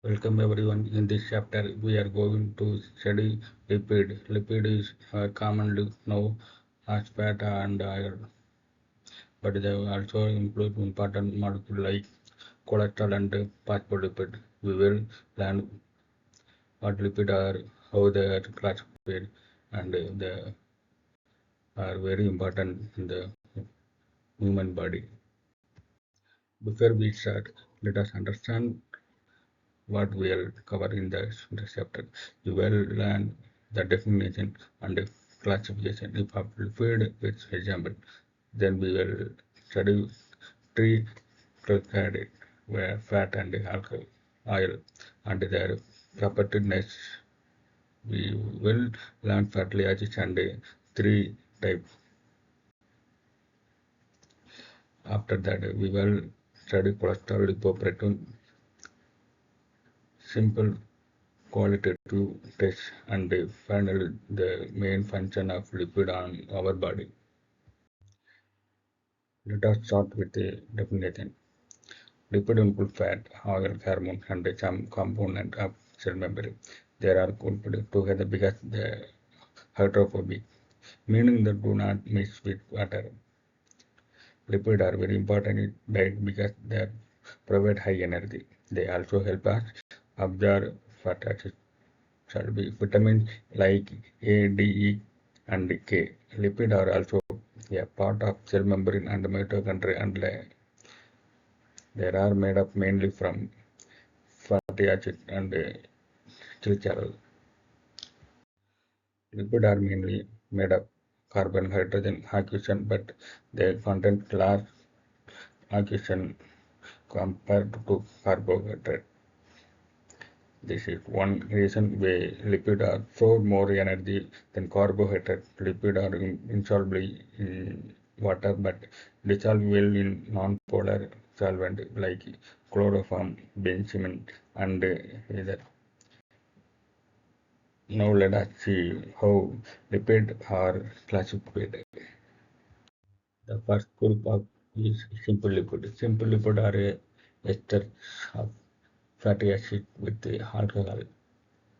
Welcome everyone. In this chapter, we are going to study lipid. Lipid is commonly known as fat and oil, but they also include important molecules like cholesterol and phospholipid. We will learn what lipid are, how they are classified, and they are very important in the human body. Before we start, let us understand what we will cover in this chapter. You will learn the definition and the classification if of fluid with example. Then we will study three classified where fat and alcohol, oil and their properties. We will learn fatty acids and three types. After that, we will study cholesterol, lipoprotein, simple qualitative tests, and finally the main function of lipid on our body. Let us start with the definition. Lipid include fat, oil, hormone, and some component of cell membrane. They are grouped together because they are hydrophobic, meaning they do not mix with water. Lipids are very important in diet because they provide high energy. They also help us absorb fat acids shall be vitamins like A, D, E, and K. Lipids are also a part of cell membrane and mitochondria, and they are made up mainly from fatty acids and glycerol. Lipids are mainly made of carbon hydrogen accretion, but they contain less accretion compared to carbohydrate. This is one reason why lipids are so more energy than carbohydrates. Lipids are insoluble in water but dissolvable in non-polar solvent like chloroform, benzene, and ether. Now let us see how lipids are classified. The first group of is simple lipid. Simple lipid are esters of fatty acid with alcohol,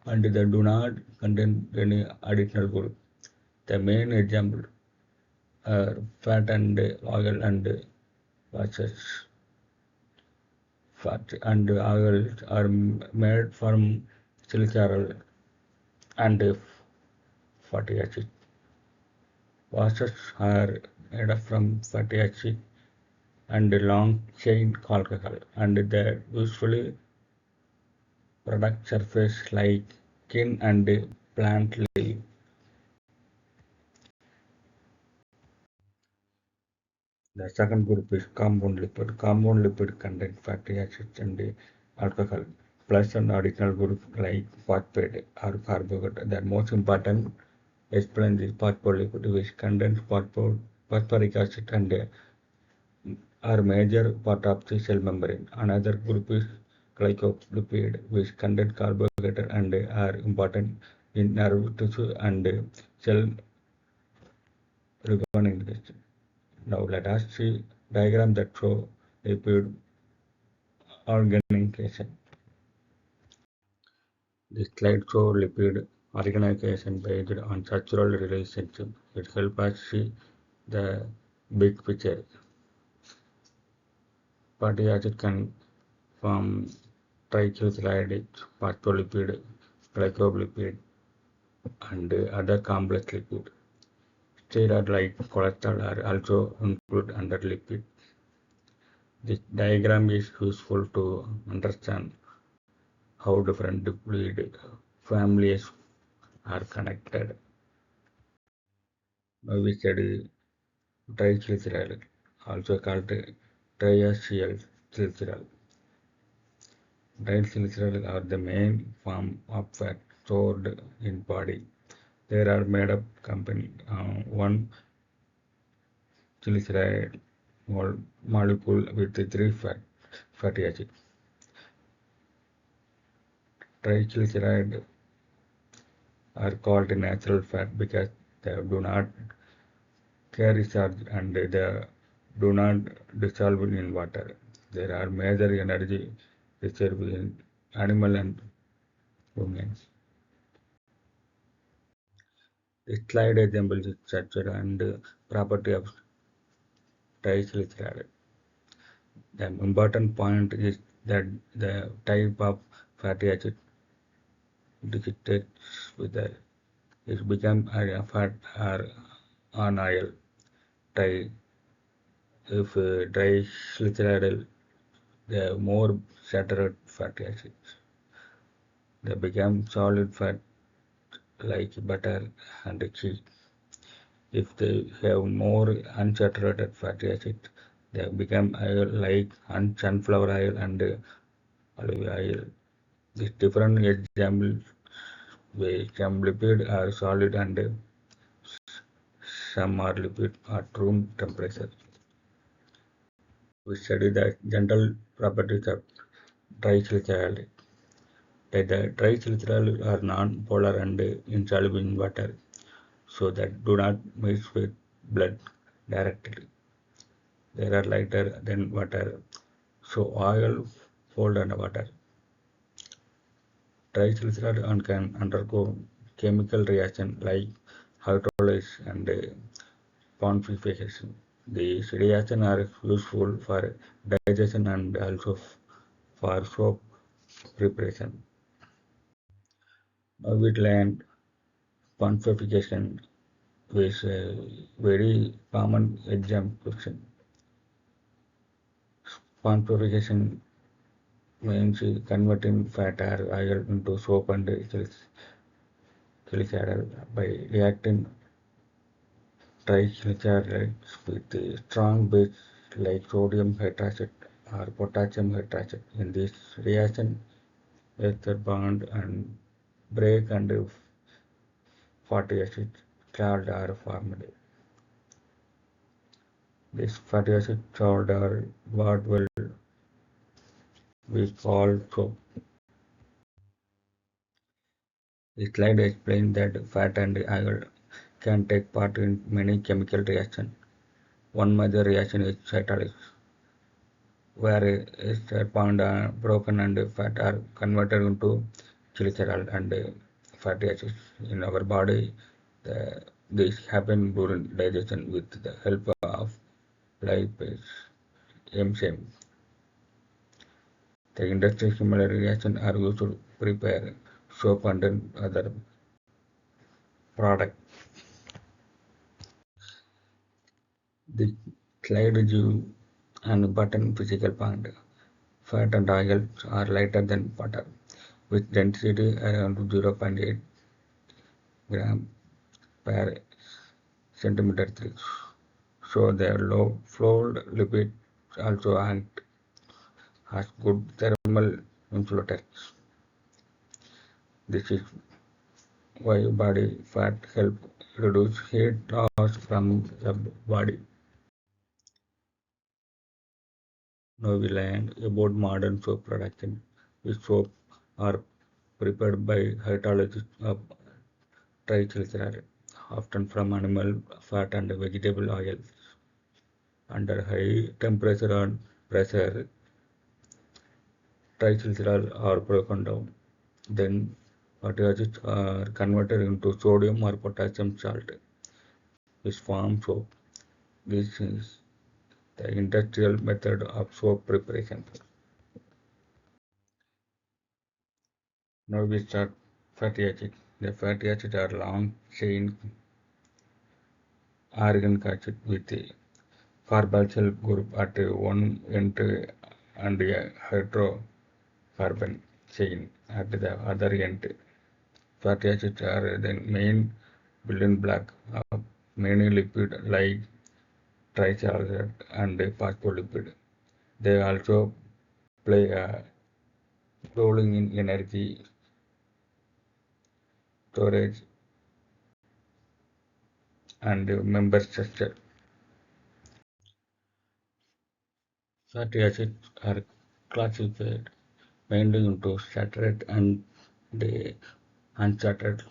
and they do not contain any additional group. The main example are fat and oil and gases. Fat and oil are made from glycerol and fatty acid. Gases are made from fatty acid and long chain alcohol, and they usually product surface like skin and plant leaf. The second group is compound lipid. Compound lipid contain fatty acids and alcohol, plus an additional group like phosphate or carbohydrate. The most important explain is phospholipid, which contains phosphoric acid and are major part of the cell membrane. Another group is glycolipid, which contain carbohydrate and are important in nerve tissue and cell reorganization. Now let us see diagram that show lipid organization. This slide shows lipid organization based on structural relationship. It helps us see the big picture. Fatty acid can form triglycerides, phospholipid, glycolipid, and other complex lipids. Steroids like cholesterol are also included under lipid. This diagram is useful to understand how different lipid families are connected. Now we study triglyceride, also called triacylglycerol. Triglycerides are the main form of fat stored in body. They are made up company one glyceride molecule with three fatty acids. Triglycerides are called natural fat because they do not carry charge and they do not dissolve in water. There are major energy reserves animal and humans. The slide example is structure and property of triglyceride. The important point is that the type of fatty acid dictates whether it becomes a fat or an oil. Try if triglyceride, the more saturated fatty acids. They become solid fat like butter and cheese. If they have more unsaturated fatty acids, they become oil like sunflower oil and olive oil. These different examples where some lipids are solid and some are liquid at room temperature. We study the general properties of triglycerides. The triglycerides are non-polar and insoluble in water, so that do not mix with blood directly. They are lighter than water, so oil hold under water. Triglycerides can undergo chemical reaction like hydrolysis and purification. These reactions are useful for digestion and also for soap preparation. Now we learn purification is a very common exam question. Purification means converting fat or oil into soap and glycerol by reacting triglycerides with a strong base like sodium hydroxide or potassium hydroxide. In this reaction, ether bond and break and fatty acids salt are formed. This fatty acid salt are what will we call soap. The slide explains that fat and oil can take part in many chemical reactions. One major reaction is cytolysis, where ester bond are broken and fat are converted into glycerol and fatty acids. In our body, this happens during digestion with the help of lipase enzyme. The industrial similar reactions are used to prepare soap and other products. The slide gives an important physical point. Fat and oils are lighter than water, with density around 0.8 gram per centimeter cube. So their low flowed lipids also act as good thermal insulators. This is why body fat help reduce heat loss from the body. Now we learn about modern soap production. With soap are prepared by hydrolysis of triglyceride, often from animal fat and vegetable oils. Under high temperature and pressure, triglycerides are broken down. Then fatty acids are converted into sodium or potassium salt, which forms soap. This is the industrial method of soap preparation. Now we start fatty acids. The fatty acids are long chain organic acid with a carboxyl group at one end and a hydrocarbon chain at the other end. Fatty acids are the main building block of many lipids like triglycerides and phospholipid. They also play a role in energy storage and member structure. Fatty acids are classified mainly into saturated and the unsaturated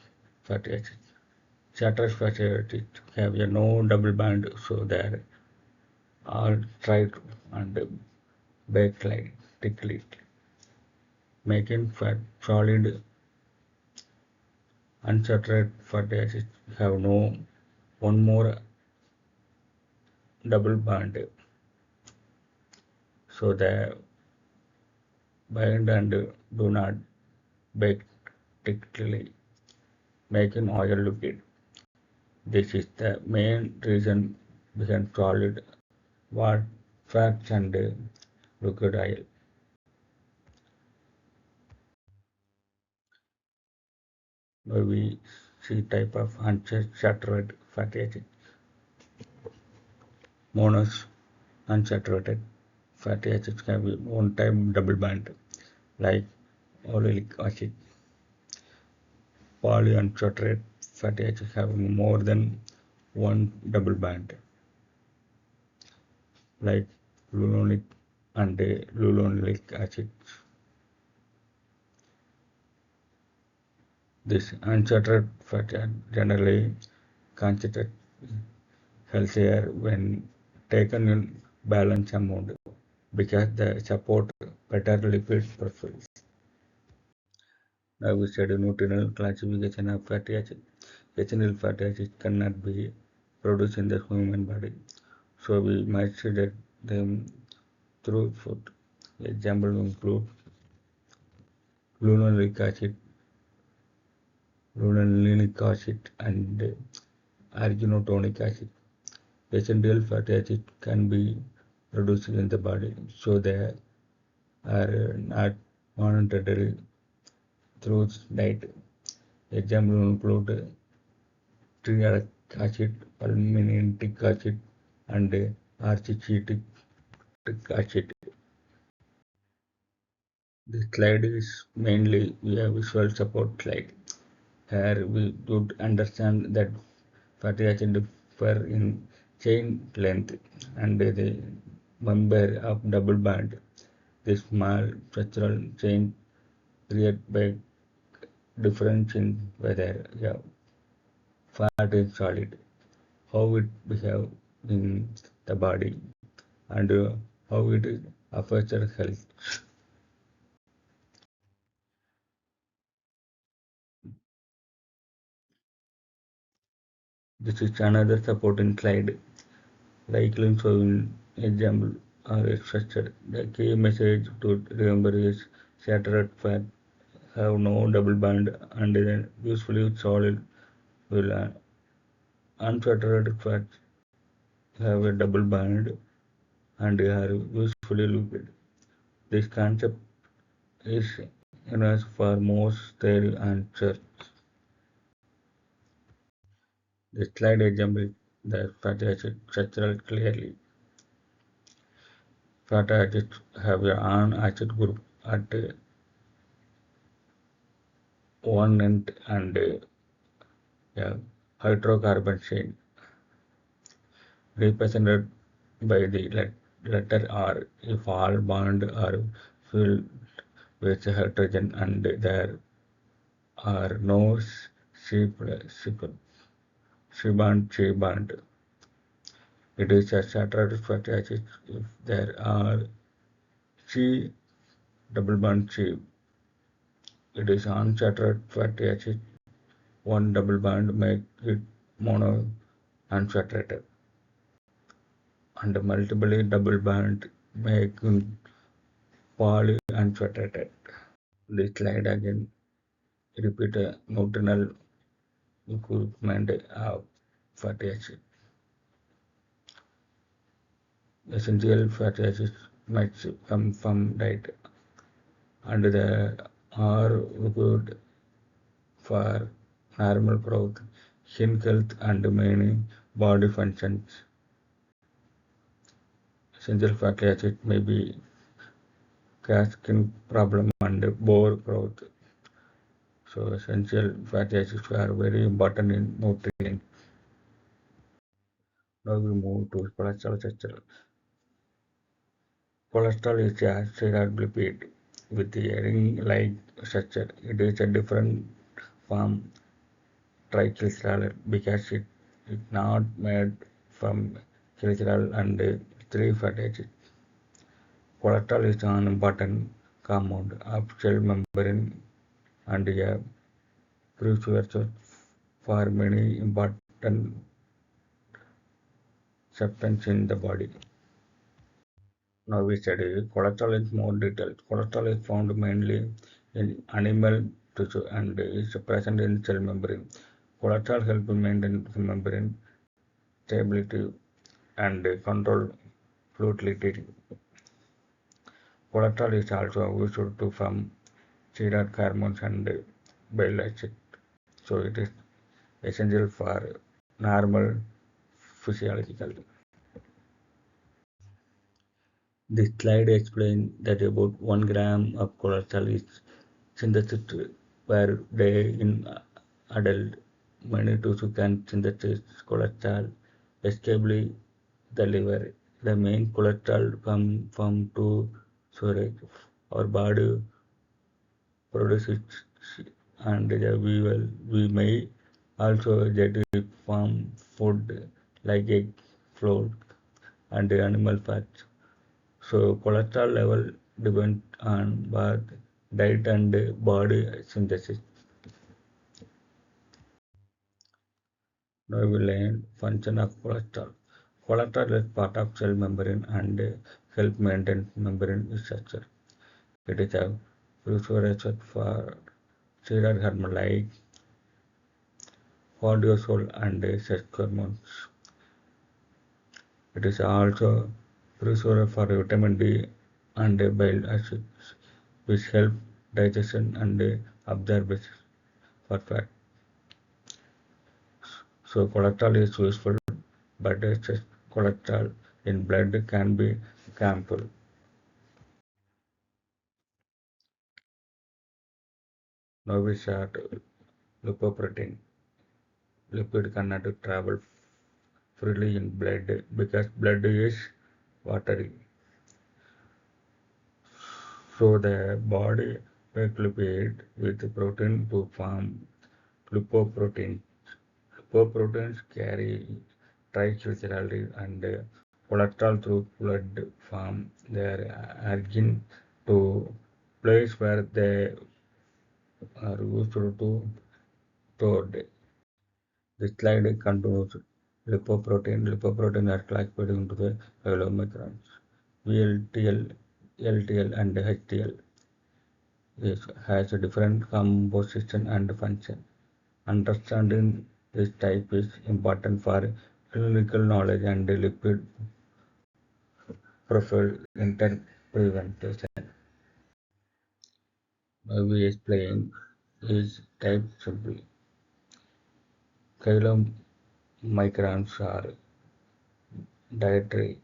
fatty acids. Saturated fatty acids have a no double bond, so they are all straight and backslide thickly, making fat solid. Unsaturated fatty acids have no one more double bond, so they bind and do not bake tightly, making oil liquid. This is the main reason behind solid what fats and liquid oil. Now we see type of unsaturated fatty acid. Monos unsaturated fatty acids can be one-time double bond like oleic acid. Polyunsaturated fatty acids have more than one double bond like linoleic and linoleic acids. This unsaturated fat generally considered healthier when taken in balanced amount because they support better lipid profiles. Now we study nutritional classification of fatty acids. Essential fatty acids cannot be produced in the human body, so we might study them through food. Examples include linoleic acid, linolenic acid, and arginotonic acid. Essential fatty acids can be produced in the body, so they are not monitored through diet. Examples include stearic acid, palmitic acid, and acetic acid. This slide is mainly a visual support slide. Here we would understand that fatty acids differ in chain length and the number of double bond. This small structural change created by difference in whether fat is solid, how it behaves in the body, and how it affects our health. This is another supporting slide. Likely showing example or structure. The key message to remember is saturated fat have no double bond and then usefully solid, will unsaturated fats have a double bond and are usefully liquid. This concept is enough for most stale answers. The slide example the fatty acid structural clearly. Fatty acids have their own acid group at one end and a hydrocarbon chain represented by the letter R if all bonds are filled with hydrogen and there are no C bond. It is a saturated fatty acid if there are C double bond C. It is unsaturated fatty acid. One double bond make it mono unsaturated and multiple double bond make it polyunsaturated. This slide again repeat a nutritional equipment of fatty acid. Essential fatty acids might come from diet and they are good for normal growth, skin health and many body functions. Essential fatty acids may be cause skin problem and bore growth. So essential fatty acids are very important in nutrition. Now we move to cholesterol structure. Cholesterol is a steroid lipid with a ring-like structure. It is a different from triglyceride because it is not made from glycerol and three fatty acids. Cholesterol is an important compound of cell membrane and a precursor for many important substances in the body. Now we study cholesterol in more detail. Cholesterol is found mainly in animal tissue and is present in cell membrane. Cholesterol helps maintain cell membrane stability and control fluidity. Cholesterol is also used to form steroid hormones and bile acid, so it is essential for normal physiological. This slide explains that about 1 gram of cholesterol is synthesized per day in adult. Many tissues can synthesize cholesterol, especially the liver. The main cholesterol come from two sources. Our body produces it, and we may also get it from food like egg, flour, and animal fats. So cholesterol level depends on both diet and body synthesis. Now we learn function of cholesterol. Cholesterol is part of cell membrane and help maintain membrane structure. It is a precursor for steroid hormone like cortisol and sex hormones. It is also precursor for vitamin D and bile acids, which help digestion and absorption for fat. So cholesterol is useful, but excess cholesterol in blood can be harmful. Now we start lipoprotein. Lipid cannot travel freely in blood because blood is watery. So the body makes lipid with protein to form lipoprotein. Lipoproteins carry triglycerides and cholesterol through blood from their origin to place where they are used to stored. This slide contains lipoprotein. Lipoprotein are classified into the chylomicrons. VLTL, LTL, and HTL. This has a different composition and function. Understanding this type is important for clinical knowledge and lipid profile interpretation. Now we explain is type simply. Chylomicrons are dietary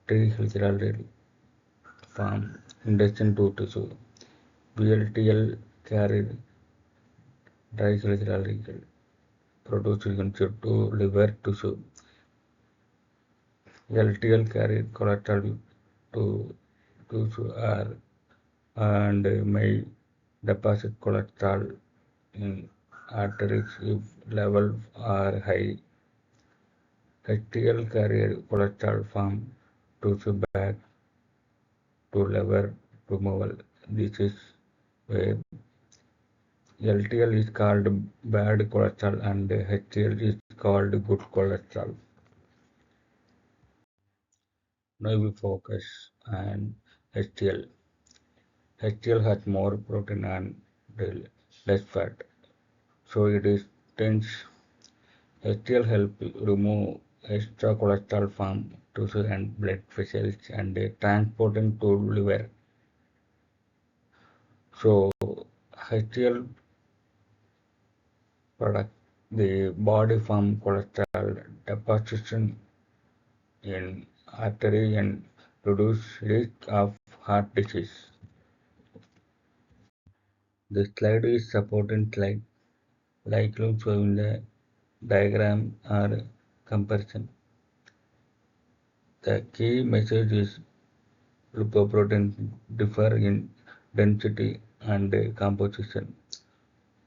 triglyceride form intestine to tissue. VLTL carry triglyceride produced into to liver tissue. LTL carry cholesterol to tissue and may deposit cholesterol in arteries if levels are high. HDL carry cholesterol from tissue back to liver removal. This is where LTL is called bad cholesterol and HDL is called good cholesterol. Now we focus on HDL. HDL has more protein and less fat, so it is dense. HDL help remove extra cholesterol from tissue and blood vessels and transport it to liver. So HDL product the body from cholesterol deposition in artery and reduce risk of heart disease. The slide is supported like shown in the diagram or comparison. The key message is lipoproteins differ in density and composition.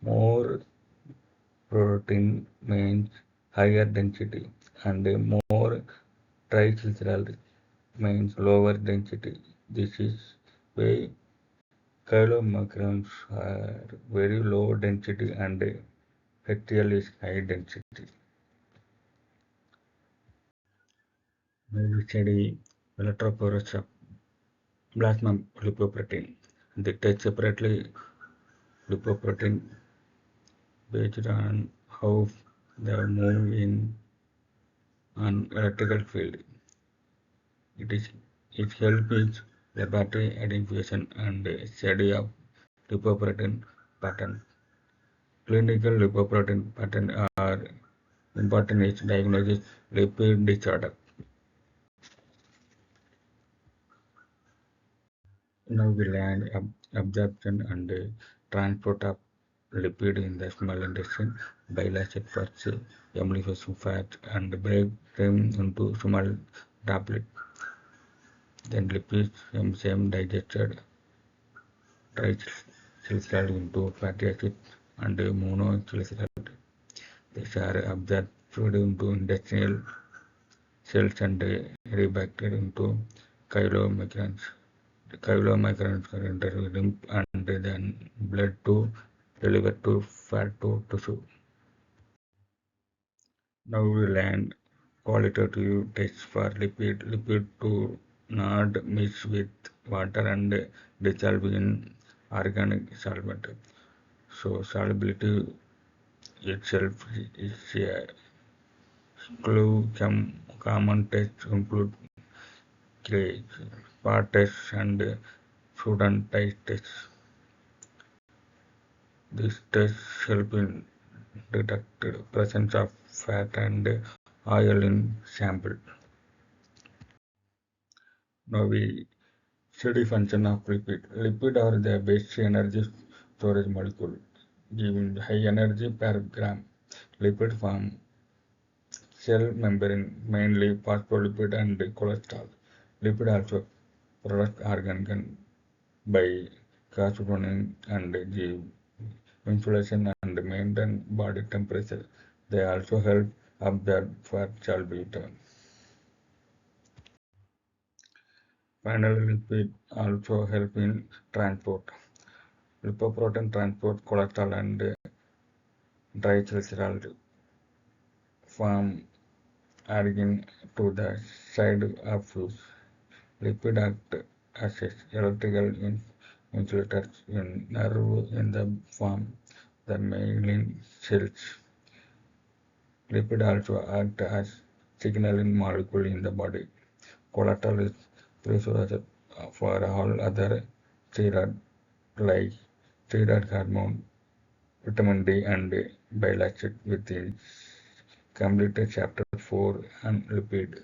More protein means higher density, and more triglyceride means lower density. This is why Chylomicrons are very low density and HCl is high density. Now we study electrophorus of plasma lipoprotein. They test separately lipoprotein based on how they move in an electrical field. It is it helps laboratory identification and study of lipoprotein pattern. Clinical lipoprotein pattern are important in diagnosis lipid disorder. Now we learn absorption and transport of lipid in the small intestine, bile acid fats, emulsification fat, and break them into small droplets. Then lipids enzyme digested triglyceride into fatty acid and monosaccharide. These are absorbed into intestinal cells and rebactered into chylomicrons. The chylomicrons enter lymph and then blood to deliver to fat to tissue. Now we learn qualitative tests for lipid to not mix with water and dissolve in organic solvent. So solubility itself is a clue. Some common tests include spot tests and Sudan tests. These tests help in detect presence of fat and oil in sample. Now we study function of lipid. Lipid are the best energy storage molecule, giving high energy per gram. Lipid form cell membrane, mainly phospholipid and cholesterol. Lipid also product organ by corresponding and give insulation and maintain body temperature. They also help absorb fat solubility. Finally, lipid also help in transport. Lipoprotein transport cholesterol and triglycerides from organ to the side of fuse. Lipid act as electrical insulators in nerve in the form the myelin cells. Lipid also act as signaling molecule in the body. Cholesterol is precursor for all other steroid like steroid hormone, vitamin D and bile acid within completed chapter 4 on lipid.